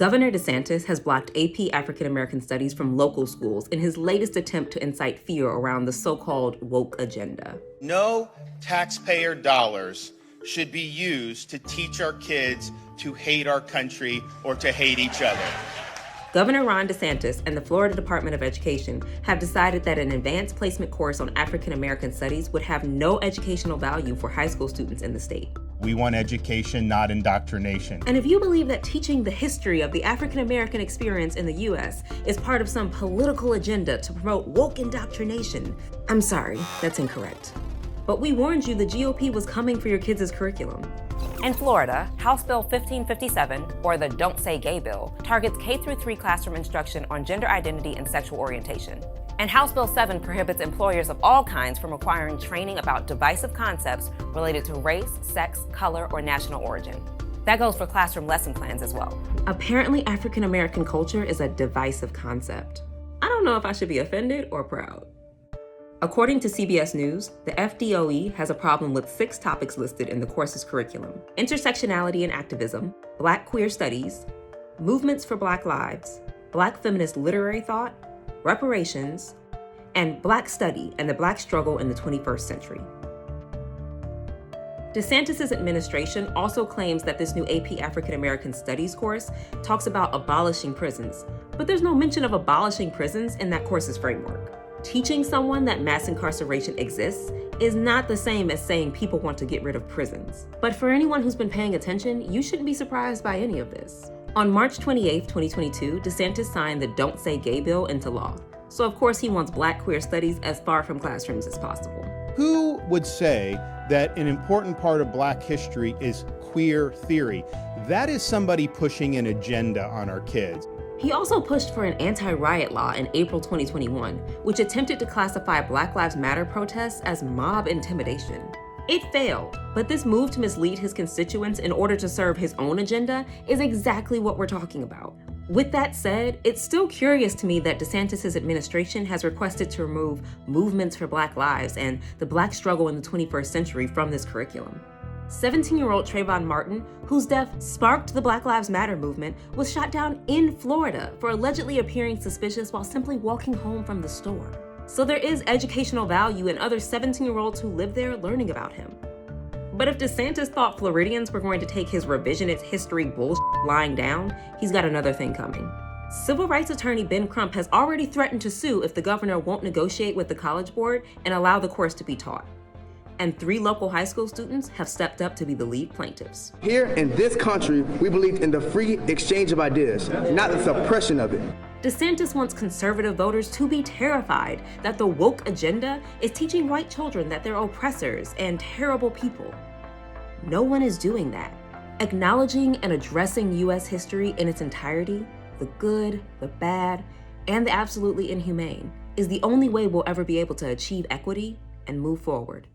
Governor DeSantis has blocked AP African American Studies from local schools in his latest attempt to incite fear around the so-called woke agenda. No taxpayer dollars should be used to teach our kids to hate our country or to hate each other. Governor Ron DeSantis and the Florida Department of Education have decided that an advanced placement course on African American studies would have no educational value for high school students in the state. We want education, not indoctrination. And if you believe that teaching the history of the African American experience in the U.S. is part of some political agenda to promote woke indoctrination, I'm sorry, that's incorrect. But we warned you the GOP was coming for your kids' curriculum. In Florida, House Bill 1557, or the Don't Say Gay bill, targets K-3 classroom instruction on gender identity and sexual orientation. And House Bill 7 prohibits employers of all kinds from requiring training about divisive concepts related to race, sex, color, or national origin. That goes for classroom lesson plans as well. Apparently, African American culture is a divisive concept. I don't know if I should be offended or proud. According to CBS News, the FDOE has a problem with 6 topics listed in the course's curriculum: intersectionality and activism, Black queer studies, movements for Black lives, Black feminist literary thought, reparations, and Black study and the Black struggle in the 21st century. DeSantis' administration also claims that this new AP African American Studies course talks about abolishing prisons, but there's no mention of abolishing prisons in that course's framework. Teaching someone that mass incarceration exists is not the same as saying people want to get rid of prisons. But for anyone who's been paying attention, you shouldn't be surprised by any of this. On March 28, 2022, DeSantis signed the Don't Say Gay bill into law. So of course he wants Black queer studies as far from classrooms as possible. Who would say that an important part of Black history is queer theory? That is somebody pushing an agenda on our kids. He also pushed for an anti-riot law in April 2021, which attempted to classify Black Lives Matter protests as mob intimidation. It failed, but this move to mislead his constituents in order to serve his own agenda is exactly what we're talking about. With that said, it's still curious to me that DeSantis' administration has requested to remove movements for Black lives and the Black struggle in the 21st century from this curriculum. 17-year-old Trayvon Martin, whose death sparked the Black Lives Matter movement, was shot down in Florida for allegedly appearing suspicious while simply walking home from the store. So there is educational value in other 17-year-olds who live there learning about him. But if DeSantis thought Floridians were going to take his revisionist history bullshit lying down, he's got another thing coming. Civil rights attorney Ben Crump has already threatened to sue if the governor won't negotiate with the College Board and allow the course to be taught. And 3 local high school students have stepped up to be the lead plaintiffs. Here in this country, we believe in the free exchange of ideas, not the suppression of it. DeSantis wants conservative voters to be terrified that the woke agenda is teaching white children that they're oppressors and terrible people. No one is doing that. Acknowledging and addressing U.S. history in its entirety, the good, the bad, and the absolutely inhumane, is the only way we'll ever be able to achieve equity and move forward.